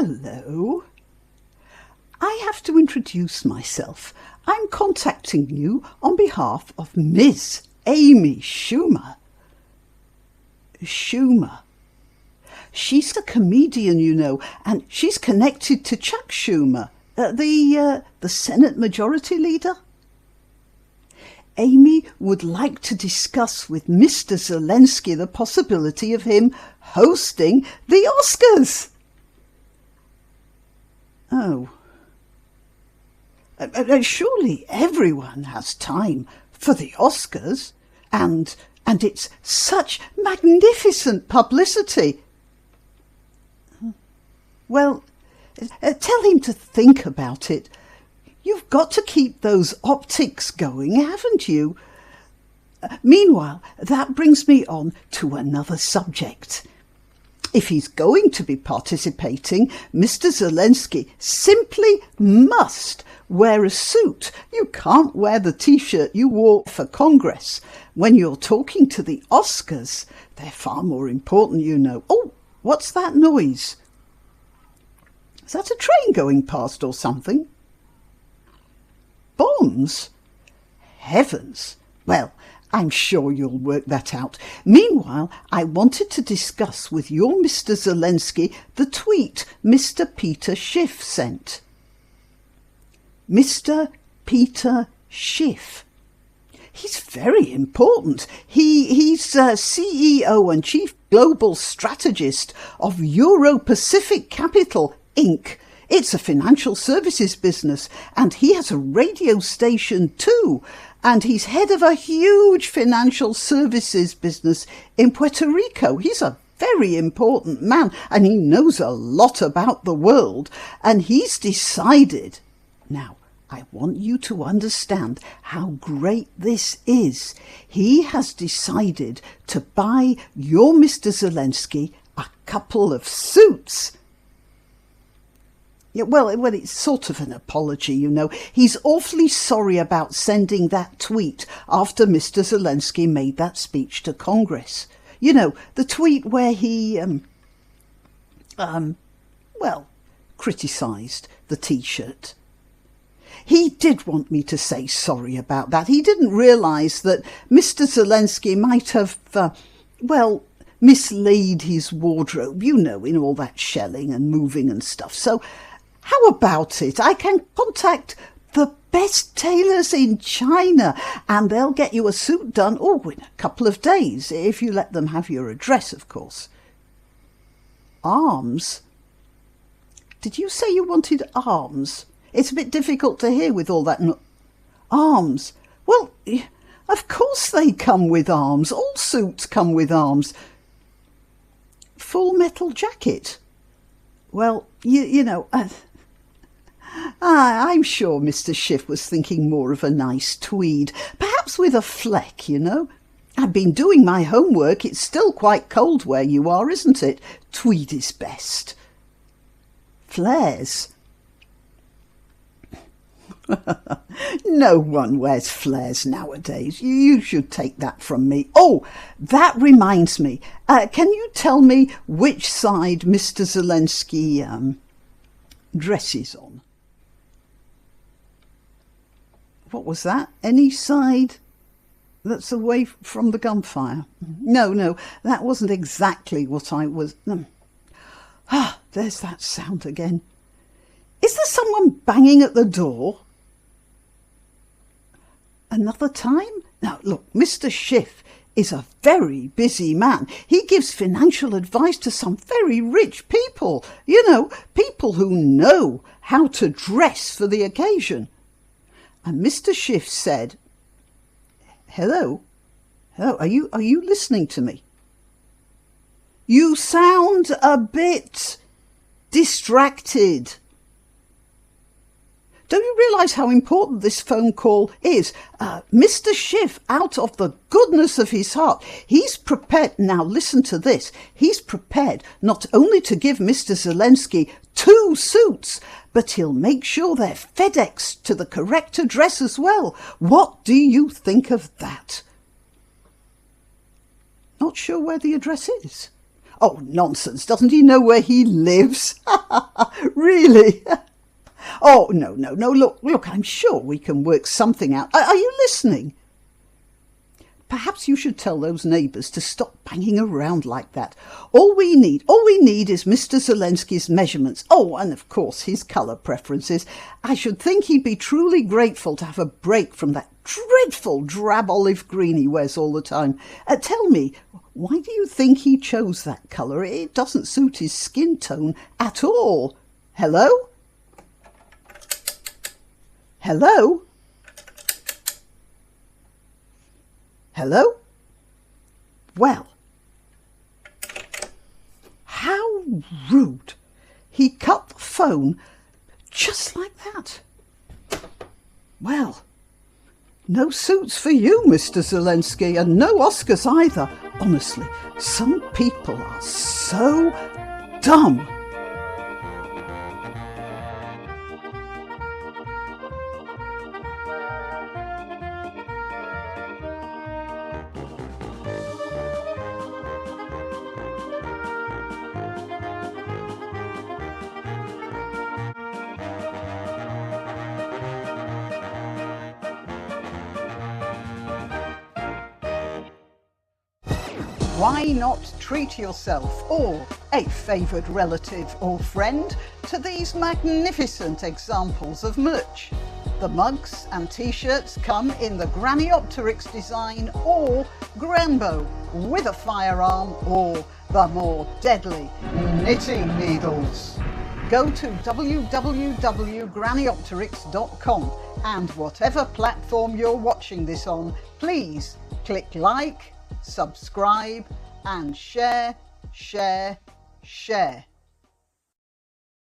Hello. I have to introduce myself. I'm contacting you on behalf of Miss Amy Schumer. Schumer. She's a comedian, you know, and she's connected to Chuck Schumer, the Senate Majority Leader. Amy would like to discuss with Mr. Zelensky the possibility of him hosting the Oscars. Oh. Surely everyone has time for the Oscars, and it's such magnificent publicity. Well, tell him to think about it. You've got to keep those optics going, haven't you? Meanwhile, that brings me on to another subject. If he's going to be participating, Mr. Zelensky simply must wear a suit. You can't wear the T-shirt you wore for Congress. When you're talking to the Oscars, they're far more important, you know. Oh, what's that noise? Is that a train going past or something? Bombs? Heavens! Well, I'm sure you'll work that out. Meanwhile, I wanted to discuss with your Mr. Zelensky the tweet Mr. Peter Schiff sent. Mr. Peter Schiff. He's very important. He's CEO and Chief Global Strategist of Euro-Pacific Capital, Inc. It's a financial services business, and he has a radio station too, and he's head of a huge financial services business in Puerto Rico. He's a very important man, and he knows a lot about the world, and he's decided. Now, I want you to understand how great this is. He has decided to buy your Mr. Zelensky a couple of suits. Yeah, well, it's sort of an apology, you know. He's awfully sorry about sending that tweet after Mr. Zelensky made that speech to Congress. You know, the tweet where he, criticised the T-shirt. He did want me to say sorry about that. He didn't realise that Mr. Zelensky might have, mislaid his wardrobe, you know, in all that shelling and moving and stuff. So, how about it? I can contact the best tailors in China and they'll get you a suit done, in a couple of days, if you let them have your address, of course. Arms? Did you say you wanted arms? It's a bit difficult to hear with all that. Arms? Well, of course they come with arms. All suits come with arms. Full metal jacket? Well, you know... I'm sure Mr. Schiff was thinking more of a nice tweed, perhaps with a fleck, you know. I've been doing my homework. It's still quite cold where you are, isn't it? Tweed is best. Flares? No one wears flares nowadays. You should take that from me. Oh, that reminds me. Can you tell me which side Mr. Zelensky dresses on? What was that? Any side that's away from the gunfire? No, that wasn't exactly what I was... there's that sound again. Is there someone banging at the door? Another time? Now, look, Mr. Schiff is a very busy man. He gives financial advice to some very rich people. You know, people who know how to dress for the occasion. And Mr. Schiff said, Hello, are you listening to me? You sound a bit distracted. Don't you realise how important this phone call is? Mr. Schiff, out of the goodness of his heart, he's prepared, now listen to this, he's prepared not only to give Mr. Zelensky 2 suits, but he'll make sure they're FedExed to the correct address as well. What do you think of that? Not sure where the address is. Oh, nonsense. Doesn't he know where he lives? Really? Oh, no. Look, I'm sure we can work something out. Are you listening? Perhaps you should tell those neighbours to stop banging around like that. All we need is Mr. Zelensky's measurements. Oh, and of course his colour preferences. I should think he'd be truly grateful to have a break from that dreadful drab olive green he wears all the time. Tell me, why do you think he chose that colour? It doesn't suit his skin tone at all. Hello? Hello? Hello? Well, how rude. He cut the phone just like that. Well, no suits for you, Mr. Zelensky, and no Oscars either. Honestly, some people are so dumb. Why not treat yourself or a favoured relative or friend to these magnificent examples of merch? The mugs and t-shirts come in the Graniopteryx design or Grambo with a firearm or the more deadly knitting needles. Go to www.graniopteryx.com and whatever platform you're watching this on, please click like, subscribe and share.